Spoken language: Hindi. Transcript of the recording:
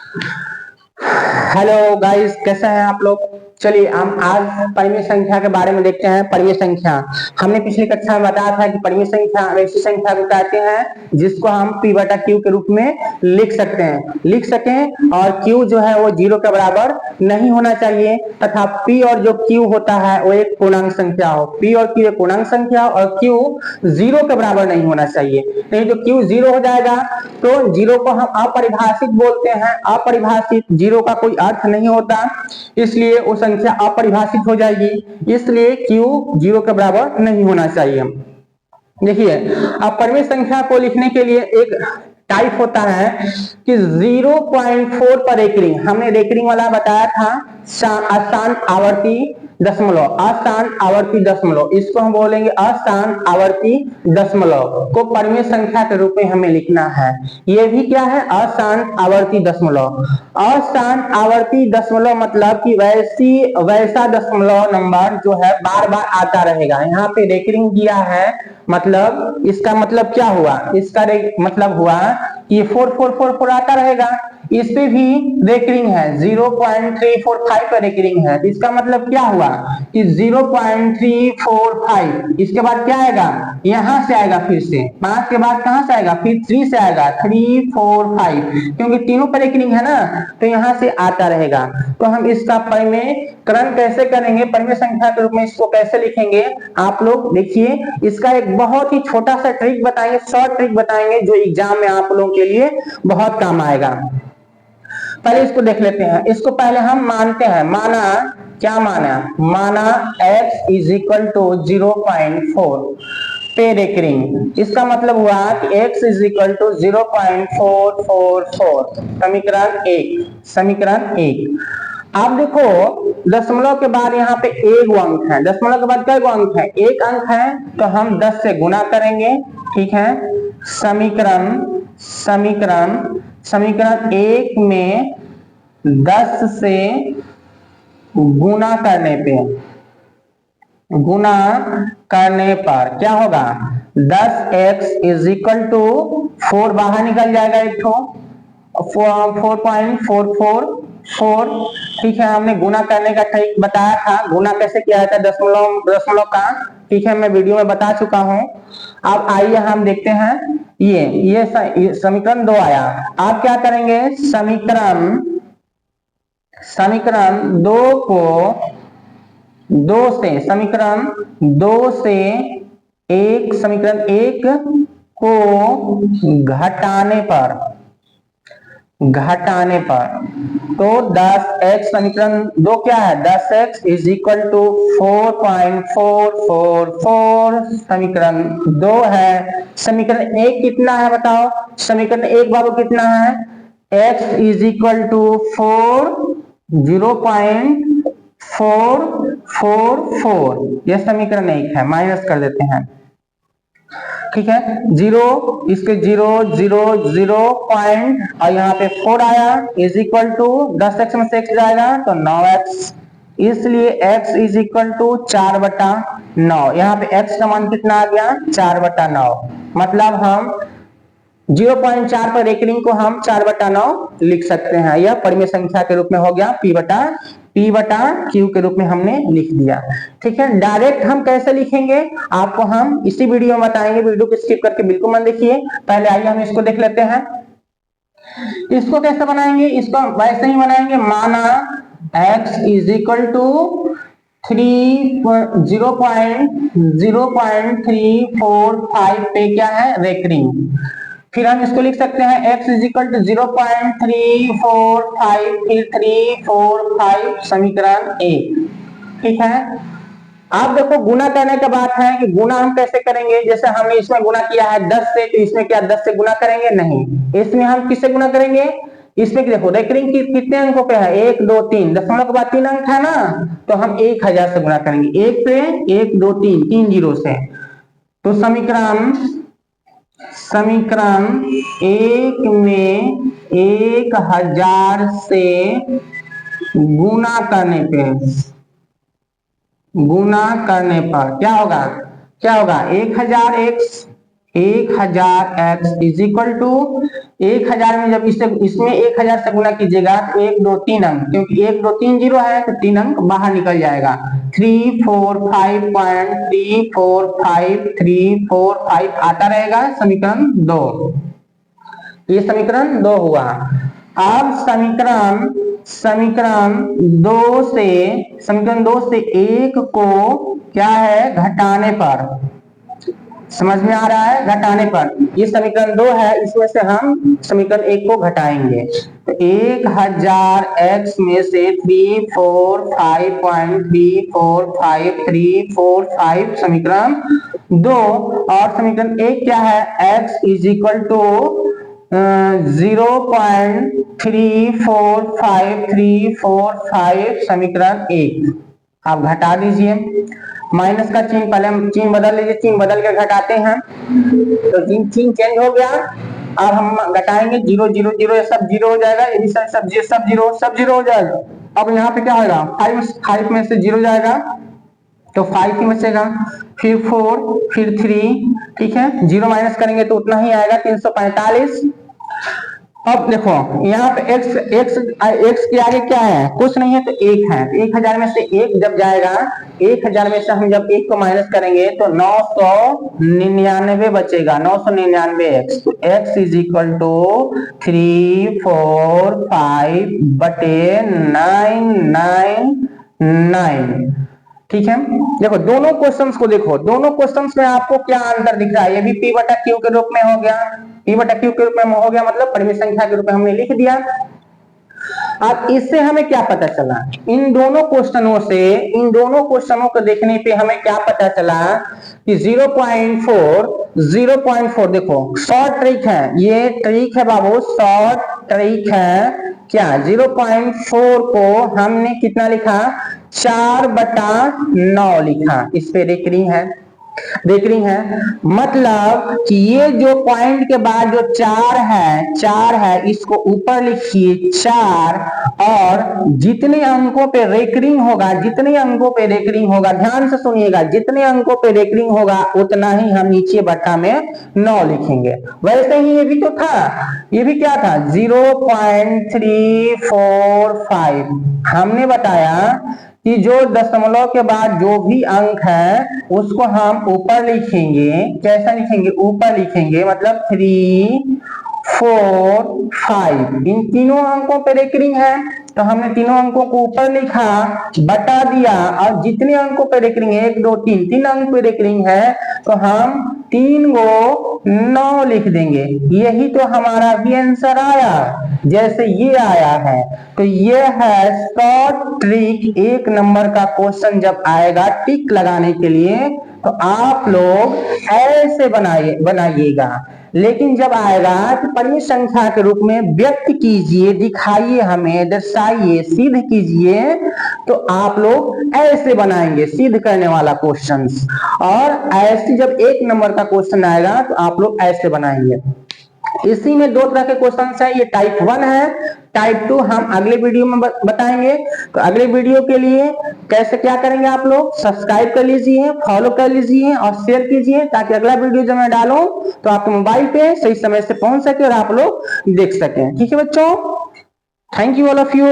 हेलो गाइस, कैसे हैं आप लोग। चलिए हम आज परिमेय संख्या के बारे में देखते हैं। परिमेय संख्या हमने पिछली कक्षा में बताया था कि परिमेय संख्या ऐसी संख्या को कहते हैं जिसको हम p बटा q के रूप में लिख सकें और q जो है वो 0 के बराबर नहीं होना चाहिए तथा p और जो q होता है वो एक पूर्णांक संख्या हो। p और q एक पूर्णांक संख्या और q 0 के बराबर नहीं होना चाहिए। नहीं तो q 0 हो जाएगा तो 0 को हम अपरिभाषित बोलते हैं। अपरिभाषित 0 का कोई अर्थ नहीं होता, इसलिए वो संख्या अपरिभाषित हो जाएगी। इसलिए q 0 के बराबर नहीं होना चाहिए। देखिए, अब परिमेय संख्या को लिखने के लिए एक टाइप होता है कि 0.4 पर रेकरिंग। हमने रेकरिंग वाला बताया था, अशांत आवर्ती दशमलव, इसको हम बोलेंगे अशांत आवर्ती दशमलव को परिमेय संख्या के रूप में हमें लिखना है। ये भी क्या है, अशांत आवर्ती दशमलव। अशांत आवर्ती दशमलव मतलब कि वैसा दशमलव नंबर जो है बार बार आता रहेगा। यहाँ पे रेकरिंग दिया है, मतलब इसका मतलब क्या हुआ, इसका मतलब हुआ कि 4444 आता रहेगा। इस पे भी रेकरिंग है, 0.345 पर रेकरिंग है। इसका मतलब क्या हुआ कि 0.345 इसके बाद क्या आएगा, यहां से आएगा, फिर से 5 के बाद कहां से आएगा, फिर 3 से आएगा, 345, क्योंकि तीनों पर रेकरिंग है ना, तो यहां से आता रहेगा। तो हम इसका परिमेयकरण कैसे करेंगे, परिमेय संख्या के रूप में इसको कैसे लिखेंगे, आप लोग देखिए। इसका एक बहुत ही छोटा सा ट्रिक बताएंगे, शॉर्ट ट्रिक बताएंगे जो एग्जाम में आप लोगों के लिए बहुत काम आएगा। पहले इसको देख लेते हैं। इसको पहले हम मानते हैं, माना x इज इक्वल टू 0.4 पे रेकरिंग। इसका मतलब हुआ कि x इज इक्वल टू 0.444। समीकरण एक। आप देखो, दशमलव के बाद यहाँ पे एक अंक है। दशमलव के बाद क्या अंक है, एक अंक है, तो हम 10 से गुना करेंगे। ठीक है, समीकरण एक में 10 से गुना करने पर क्या होगा, 10x इज इक्वल टू 4 बाहर निकल जाएगा, एक ठो 4.444। ठीक है, हमने गुना करने का ट्रिक बताया था, गुना कैसे किया जाता है दशमलव का। ठीक है, मैं वीडियो में बता चुका हूं। अब आइए हम देखते हैं, ये समीकरण 2 आया। आप क्या करेंगे, समीकरण 2 को समीकरण 2 से समीकरण 1 को घटाने पर तो 10x, समीकरण 2 क्या है, 10x इज इक्वल टू 4.444 समीकरण 2 है। समीकरण 1 कितना है बताओ, समीकरण 1 बाबू कितना है, x इज इक्वल टू 0.444। यह समीकरण 1 है, माइनस कर देते हैं। ठीक है, 0 इसके 0 पॉइंट और यहाँ पे 4 आया, इज इक्वल टू 10x में से x जाएगा तो 9x, इसलिए x इज इक्वल टू 4/9। यहाँ पे x का मान कितना आ गया, 4/9। मतलब हम 0.4 पर रेकरिंग को हम 4/9 लिख सकते हैं। यह परिमेय संख्या के रूप में हो गया, p बटा q के रूप में हमने लिख दिया। ठीक है, डायरेक्ट हम कैसे लिखेंगे आपको हम इसी वीडियो में बताएंगे, वीडियो को स्किप करके बिल्कुल मत देखिए। पहले आइए हम इसको देख लेते हैं। इसको कैसे बनाएंगे, इसको वैसे ही बनाएंगे, माना x इज इक्वल टू 0.345 पे क्या है, रेकरिंग। फिर हम इसको लिख सकते हैं x इज इक्वल टू 0.345 फिर 345 समीकरण 1। ठीक है, आप देखो गुना करने का बात है कि गुना हम कैसे करेंगे, जैसे हमने इसमें गुना किया है 10 से, तो इसमें क्या 10 से गुना करेंगे, नहीं, इसमें हम किससे गुना करेंगे, इसमें देखो रेकरिंग कितने अंकों पे है, 1 2 3, दशमलव के बाद 3 अंक है ना, तो हम 1000 से गुना करेंगे, 1 पे 1 2 3 जीरो से। तो समीकरण 1 में 1000 से गुना करने पर क्या होगा 1000 x 1000 x is equal to 1000 में जब इसमें 1000 से गुना कीजिएगा तो 1 2 3 अंक, क्योंकि 1 2 3 जीरो है तो 3 अंक बाहर निकल जाएगा। 345.345345 आता रहेगा समीकरण 2। ये समीकरण 2 हुआ। अब समीकरण 2 से 1 को क्या है घटाने पर, समझ में आ रहा है, घटाने पर ये समीकरण 2 है, इसमें से हम समीकरण 1 को घटाएंगे तो 1000 x में से 345.345345 समीकरण 2 और समीकरण 1 क्या है, x इज इक्वल टू 0.345345 समीकरण 1 आप घटा दीजिए। माइनस का चिन्ह पहले हम चिन्ह बदल लीजिए, चिन्ह बदल के घटाते हैं तो चिन्ह चेंज हो गया। अब हम घटाएंगे 0 0 0 ये सब जीरो हो जाएगा, ये भी सब जीरो हो जाएगा। अब यहाँ पे क्या होगा 5 में से 0 जाएगा तो 5 ही बचेगा, फिर 4 फिर 3, ठीक है 0 माइनस करेंगे तो उतना ही आएगा 345। अब देखो यहाँ पे x के आगे क्या है, कुछ नहीं है तो 1 है, 1000 में से 1 जब जाएगा 1000 में से हम जब 1 को माइनस करेंगे तो 999 बचेगा, 999x तो x इज इक्वल टू 345/999। ठीक है, देखो दोनों क्वेश्चंस को देखो, दोनों क्वेश्चंस में आपको क्या आंसर दिख रहा है, ये भी p बटा q के रूप में हो गया, p बटा q के रूप में हो गया मतलब परिमेय संख्या के रूप में हमने लिख दिया। अब इससे हमें क्या पता चला, इन दोनों क्वेश्चनों को देखने पे हमें क्या पता चला कि 0.4 देखो शॉर्ट ट्रिक है, ये ट्रिक है बाबू, शॉर्ट ट्रिक है क्या, 0.4 को हमने कितना लिखा 4/9 लिखा, इस पे रेकरिंग है मतलब कि ये जो पॉइंट के बाद जो 4 है इसको ऊपर लिखिए 4 और जितने अंकों पे रेकरिंग होगा ध्यान से सुनिएगा, जितने अंकों पे रेकरिंग होगा उतना ही हम नीचे बटा में 9 लिखेंगे। वैसे ही ये भी तो था, ये भी क्या था 0.345, हमने बताया कि जो दशमलव के बाद जो भी अंक है उसको हम ऊपर लिखेंगे, कैसा लिखेंगे, ऊपर लिखेंगे मतलब 3 4 5, इन तीनों अंकों पे रेकरिंग है तो हमने तीनों अंकों को ऊपर लिखा बटा दिया और जितने अंकों पे रेकरिंग है 1 2 3 अंक पे रेकरिंग है तो हम 3 को 9 लिख देंगे, यही तो हमारा भी आंसर आया जैसे ये आया है। तो ये है शॉर्ट ट्रिक, 1 नंबर का क्वेश्चन जब आएगा टिक लगाने के लिए तो आप लोग ऐसे बनाइएगा, लेकिन जब आएगा तो परिमेय संख्या के रूप में व्यक्त कीजिए, दिखाइए हमें, दर्शाइए, सिद्ध कीजिए, तो आप लोग ऐसे बनाएंगे सिद्ध करने वाला क्वेश्चन। और ऐसे जब 1 नंबर का क्वेश्चन आएगा तो आप लोग ऐसे बनाएंगे। इसी में 2 तरह के क्वेश्चन है, ये टाइप 1 है, टाइप 2 हम अगले वीडियो में बताएंगे। तो अगले वीडियो के लिए कैसे क्या करेंगे, आप लोग सब्सक्राइब कर लीजिए, फॉलो कर लीजिए और शेयर कीजिए ताकि अगला वीडियो जब मैं डालूं तो आपके मोबाइल पे सही समय से पहुंच सके और आप लोग देख सकें। ठीक है बच्चों, thank you all of you.